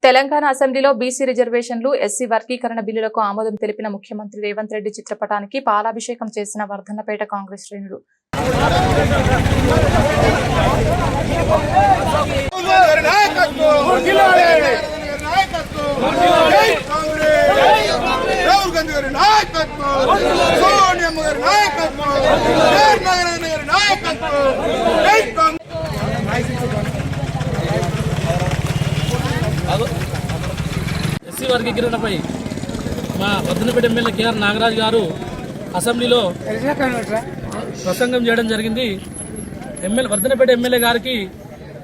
తెలంగాణ అసెంబ్లీలో బీసీ రిజర్వేషన్లు ఎస్సీ వర్గీకరణ బిల్లులకు ఆమోదం తెలిపిన ముఖ్యమంత్రి రేవంత్ రెడ్డి చిత్రపటానికి పాలాభిషేకం చేసిన వర్ధన్నపేట కాంగ్రెస్ శ్రేణులు. ఎస్సీ వర్గీకరణపై మా వర్ధన్నపేట ఎమ్మెల్యే కేఆర్ నాగరాజ్ గారు అసెంబ్లీలో ప్రసంగం చేయడం జరిగింది. వర్ధన్నపేట ఎమ్మెల్యే గారికి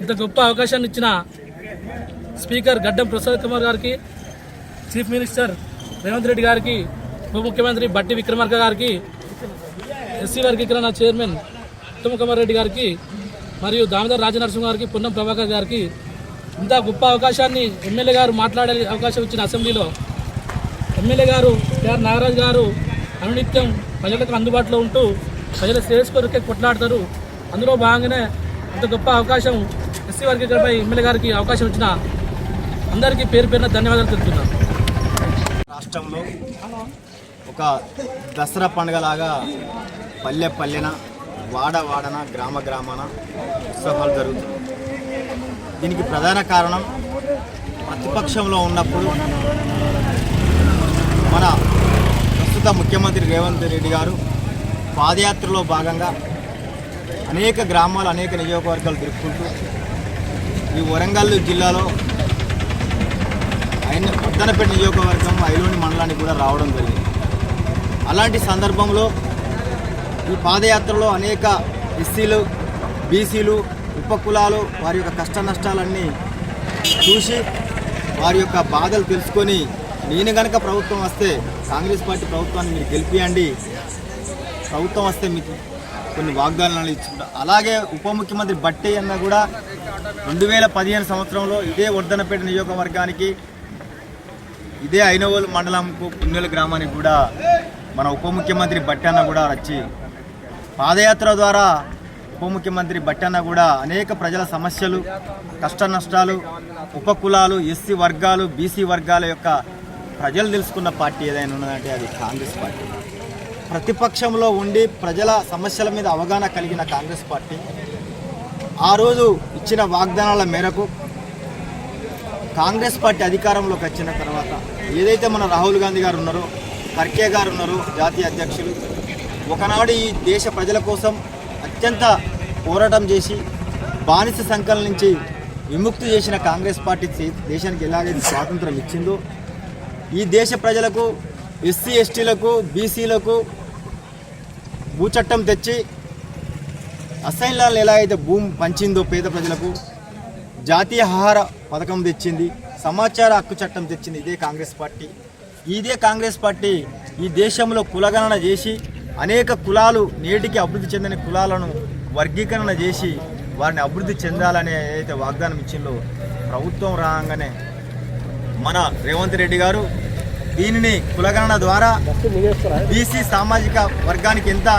ఇంత గొప్ప అవకాశాన్ని ఇచ్చిన స్పీకర్ గడ్డం ప్రసాద్ కుమార్ గారికి, చీఫ్ మినిస్టర్ రేవంత్ రెడ్డి గారికి, ఉప ముఖ్యమంత్రి బట్టి విక్రమార్క గారికి, ఎస్సీ వర్గీకరణ చైర్మన్ ఉత్తమ్ కుమార్ రెడ్డి గారికి మరియు దామోదర్ రాజనరసింహ గారికి, పొన్నం ప్రభాకర్ గారికి ఇంత గొప్ప అవకాశాన్ని ఎమ్మెల్యే గారు మాట్లాడే అవకాశం ఇచ్చిన అసెంబ్లీలో ఎమ్మెల్యే గారు కేఆర్ నాగరాజ్ గారు అనునిత్యం ప్రజలకు అందుబాటులో ఉంటూ ప్రజల శ్రేయస్సు కొరకే కొట్లాడతారు. అందులో భాగంగానే అంత గొప్ప అవకాశం ఎస్సీ వర్గీకరణపై ఎమ్మెల్యే గారికి అవకాశం ఇచ్చిన అందరికీ పేరు పేరున ధన్యవాదాలు తెలుపుతున్నాను. రాష్ట్రంలో ఒక దసరా పండుగలాగా పల్లె పల్లెన, వాడ వాడన, గ్రామ గ్రామాన ఉత్సవాలు జరుగుతున్నాయి. దీనికి ప్రధాన కారణం ప్రతిపక్షంలో ఉన్నప్పుడు మన ప్రస్తుత ముఖ్యమంత్రి రేవంత్ రెడ్డి గారు పాదయాత్రలో భాగంగా అనేక గ్రామాలు, అనేక నియోజకవర్గాలు తిరుగుకుంటూ ఈ వరంగల్ జిల్లాలో వర్ధన్నపేట నియోజకవర్గం ఐలోని మండలానికి కూడా రావడం జరిగింది. అలాంటి సందర్భంలో ఈ పాదయాత్రలో అనేక ఎస్సీలు, బీసీలు, ఉపకులాలు వారి యొక్క కష్ట నష్టాలన్నీ చూసి వారి యొక్క బాధలు తెలుసుకొని నేను కనుక ప్రభుత్వం వస్తే, కాంగ్రెస్ పార్టీ ప్రభుత్వాన్ని మీరు గెలిపియండి, ప్రభుత్వం వస్తే మీకు కొన్ని వాగ్దానాలు ఇచ్చుకుంటా. అలాగే ఉప ముఖ్యమంత్రి బట్టి అన్న కూడా 2015 సంవత్సరంలో ఇదే వర్ధన్నపేట నియోజకవర్గానికి, ఇదే ఐనవోలు మండలంకు పున్నెల గ్రామానికి కూడా మన ఉప ముఖ్యమంత్రి బట్టి అన్న కూడా వచ్చి పాదయాత్ర ద్వారా ఉప ముఖ్యమంత్రి బట్టి అన్న కూడా అనేక ప్రజల సమస్యలు, కష్ట నష్టాలు, ఉపకులాలు, ఎస్సీ వర్గాలు, బీసీ వర్గాల యొక్క ప్రజలు తెలుసుకున్న పార్టీ ఏదైనా ఉన్నదంటే అది కాంగ్రెస్ పార్టీ. ప్రతిపక్షంలో ఉండి ప్రజల సమస్యల మీద అవగాహన కలిగిన కాంగ్రెస్ పార్టీ ఆ రోజు ఇచ్చిన వాగ్దానాల మేరకు కాంగ్రెస్ పార్టీ అధికారంలోకి వచ్చిన తర్వాత ఏదైతే మన రాహుల్ గాంధీ గారు ఉన్నారో, ఖర్గే గారు ఉన్నారో జాతీయ అధ్యక్షులు, ఒకనాడు ఈ దేశ ప్రజల కోసం అత్యంత పోరాటం చేసి బానిస సంకలం నుంచి విముక్తి చేసిన కాంగ్రెస్ పార్టీ దేశానికి ఎలాగైతే స్వాతంత్రం ఇచ్చిందో, ఈ దేశ ప్రజలకు, ఎస్సీ ఎస్టీలకు, బీసీలకు భూచట్టం తెచ్చి అసైన్లను ఎలా అయితే భూమి పంచిందో పేద ప్రజలకు, జాతీయ ఆహార పథకం తెచ్చింది, సమాచార హక్కు చట్టం తెచ్చింది ఇదే కాంగ్రెస్ పార్టీ. ఇదే కాంగ్రెస్ పార్టీ ఈ దేశంలో కులగణన చేసి అనేక కులాలు, నేటికి అభివృద్ధి చెందిన కులాలను వర్గీకరణ చేసి వారిని అభివృద్ధి చెందాలనే ఏదైతే వాగ్దానం ఇచ్చిందో, ప్రభుత్వం రాగానే మన రేవంత్ రెడ్డి గారు దీనిని కులగణన ద్వారా బీసీ సామాజిక వర్గానికి ఎంత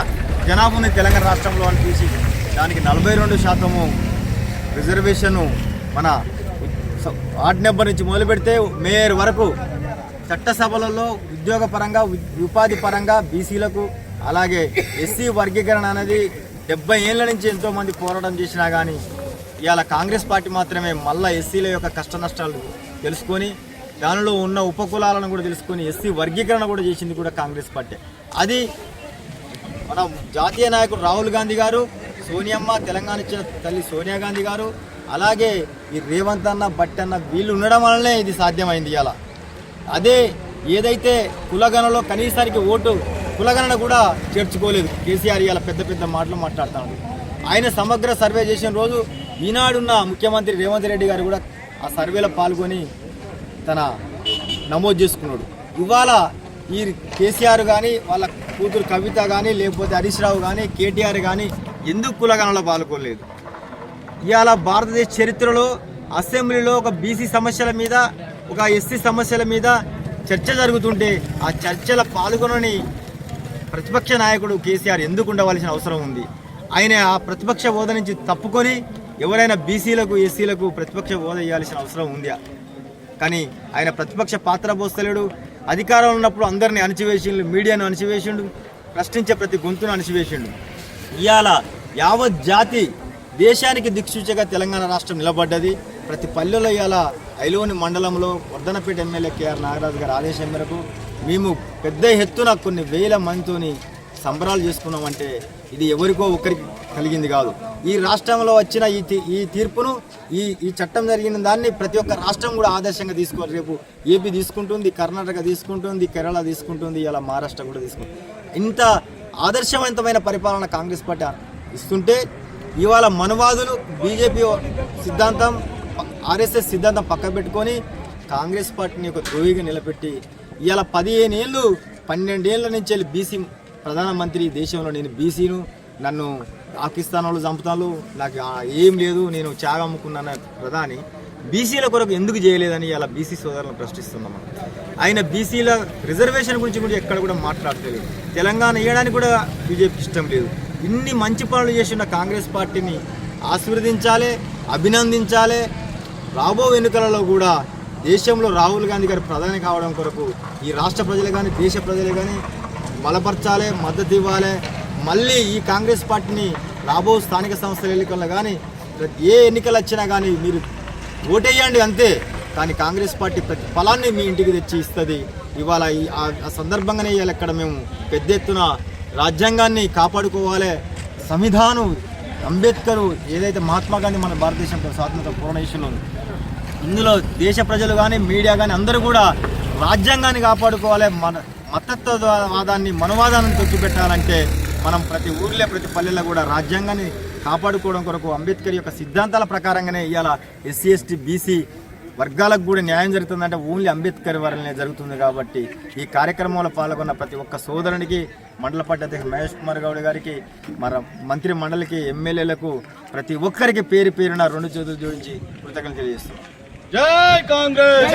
జనాభా ఉంది తెలంగాణ రాష్ట్రంలో అని చూసి దానికి 42% రిజర్వేషను మన వార్డు నెంబర్ నుంచి మొదలు పెడితే మేయర్ వరకు చట్టసభలలో ఉద్యోగపరంగా, ఉపాధి పరంగా బీసీలకు, అలాగే ఎస్సీ వర్గీకరణ అనేది 70 ఏళ్ళ నుంచి ఎంతోమంది పోరాటం చేసినా కానీ ఇవాళ కాంగ్రెస్ పార్టీ మాత్రమే మళ్ళీ ఎస్సీల యొక్క కష్ట నష్టాలు తెలుసుకొని దానిలో ఉన్న ఉపకులాలను కూడా తెలుసుకొని ఎస్సీ వర్గీకరణ కూడా చేసింది కూడా కాంగ్రెస్ పార్టీ. అది మన జాతీయ నాయకుడు రాహుల్ గాంధీ గారు, సోనియమ్మ, తెలంగాణ ఇచ్చిన తల్లి సోనియా గాంధీ గారు, అలాగే ఈ రేవంత్ అన్న, బట్టి అన్న వీళ్ళు ఉండడం వల్లనే ఇది సాధ్యమైంది. ఇలా అదే ఏదైతే కులగణలో కనీసానికి ఓటు కులగణన కూడా చేర్చుకోలేదు కేసీఆర్, ఇలా పెద్ద పెద్ద మాటలు మాట్లాడుతున్నాడు. ఆయన సమగ్ర సర్వే చేసిన రోజు ఈనాడున్న ముఖ్యమంత్రి రేవంత్ రెడ్డి గారు కూడా ఆ సర్వేలో పాల్గొని తన నమోదు చేసుకున్నాడు. ఇవాళ ఈ కేసీఆర్ కానీ, వాళ్ళ కూతురు కవిత కానీ, లేకపోతే హరీష్ రావు కానీ, కేటీఆర్ కానీ ఎందుకు కులగణనలో పాల్గొనలేదు? ఇవాళ భారతదేశ చరిత్రలో అసెంబ్లీలో ఒక బీసీ సమస్యల మీద, ఒక ఎస్సీ సమస్యల మీద చర్చ జరుగుతుంటే ఆ చర్చల పాల్గొనని ప్రతిపక్ష నాయకుడు కేసీఆర్ ఎందుకు ఉండవలసిన అవసరం ఉంది? ఆయన ఆ ప్రతిపక్ష హోదా నుంచి తప్పుకొని ఎవరైనా బీసీలకు, ఎస్సీలకు ప్రతిపక్ష హోదా ఇవ్వాల్సిన అవసరం ఉంది. కానీ ఆయన ప్రతిపక్ష పాత్ర పోస్తలేడు. అధికారంలో ఉన్నప్పుడు అందరినీ అణచివేసిండు, మీడియాను అణచివేసిండు, ప్రశ్నించే ప్రతి గొంతును అణచివేసిండు. ఇవాళ యావత్ జాతి దేశానికి దిక్సూచిగా తెలంగాణ రాష్ట్రం నిలబడ్డది. ప్రతి పల్లెలో ఇవాళ ఐలోని మండలంలో వర్ధనపేట ఎమ్మెల్యే కేఆర్ నాగరాజు గారి ఆదేశం మేరకు మేము పెద్ద ఎత్తున కొన్ని వేల మందితోని సంబరాలు చేసుకున్నామంటే ఇది ఎవరికో ఒకరికి కలిగింది కాదు. ఈ రాష్ట్రంలో వచ్చిన ఈ తీర్పును ఈ చట్టం జరిగిన దాన్ని ప్రతి ఒక్క రాష్ట్రం కూడా ఆదర్శంగా తీసుకోవాలి. రేపు ఏపీ తీసుకుంటుంది, కర్ణాటక తీసుకుంటుంది, కేరళ తీసుకుంటుంది, ఇలా మహారాష్ట్ర కూడా తీసుకుంటుంది. ఇంత ఆదర్శవంతమైన పరిపాలన కాంగ్రెస్ పార్టీ ఇస్తుంటే ఇవాళ మనవాదులు బీజేపీ సిద్ధాంతం, ఆర్ఎస్ఎస్ సిద్ధాంతం పక్క పెట్టుకొని కాంగ్రెస్ పార్టీని ఒక ద్రోహిగా నిలబెట్టి ఇవాళ 15 ఏళ్ళు 12 ఏళ్ళ నుంచి వెళ్ళి బీసీ ప్రధానమంత్రి దేశంలో నేను బీసీను, నన్ను పాకిస్తాన్ వాళ్ళు చంపుతాను, నాకు ఏం లేదు, నేను చాగా అమ్ముకున్నాను ప్రధాని బీసీల కొరకు ఎందుకు చేయలేదని ఇలా బీసీ సోదరులను ప్రశ్నిస్తున్నాం. ఆయన బీసీల రిజర్వేషన్ గురించి కూడా ఎక్కడ కూడా మాట్లాడలేదు. తెలంగాణ ఇవ్వడానికి కూడా బీజేపీ ఇష్టం లేదు. ఇన్ని మంచి పనులు చేసిన కాంగ్రెస్ పార్టీని ఆశీర్వదించాలి, అభినందించాలి. రాబో ఎన్నికలలో కూడా దేశంలో రాహుల్ గాంధీ గారు ప్రధాని కావడం కొరకు ఈ రాష్ట్ర ప్రజలు కానీ దేశ ప్రజలు కానీ బలపరచాలి, మద్దతు ఇవ్వాలి. మళ్ళీ ఈ కాంగ్రెస్ పార్టీని రాబో స్థానిక సంస్థల ఎన్నికల్లో కానీ ఏ ఎన్నికలు వచ్చినా కానీ మీరు ఓటేయండి అంతే, కానీ కాంగ్రెస్ పార్టీ ప్రతి ఫలాన్ని మీ ఇంటికి తెచ్చి ఇస్తుంది. ఇవాళ ఆ సందర్భంగానే ఇవాళ ఇక్కడ మేము పెద్ద ఎత్తున రాజ్యాంగాన్ని కాపాడుకోవాలి. సంవిధానం అంబేద్కర్ ఏదైతే మహాత్మా గాంధీ మన భారతదేశంలో స్వాతంత్ర పోరాటంలో ఇందులో దేశ ప్రజలు కానీ మీడియా కానీ అందరూ కూడా రాజ్యాంగాన్ని కాపాడుకోవాలి. మతత్వవాదాన్ని మనవాదాన్ని తొక్కిపెట్టాలంటే మనం ప్రతి ఊర్లో ప్రతి పల్లెల్లో కూడా రాజ్యాంగాన్ని కాపాడుకోవడం కొరకు అంబేద్కర్ యొక్క సిద్ధాంతాల ప్రకారంగానే ఇవాళ ఎస్సీ ఎస్టీ బీసీ వర్గాలకు కూడా న్యాయం జరుగుతుందంటే ఓన్లీ అంబేద్కర్ వల్లనే జరుగుతుంది. కాబట్టి ఈ కార్యక్రమంలో పాల్గొన్న ప్రతి ఒక్క సోదరునికి, మండల పార్టీ అధ్యక్షుడు మహేష్ కుమార్ గౌడ్ గారికి, మన మంత్రి మండలికి, ఎమ్మెల్యేలకు ప్రతి ఒక్కరికి పేరు పేరున 2 చేతులు జోడించి కృతజ్ఞతలు తెలియజేస్తున్నాం. జై కాంగ్రెస్.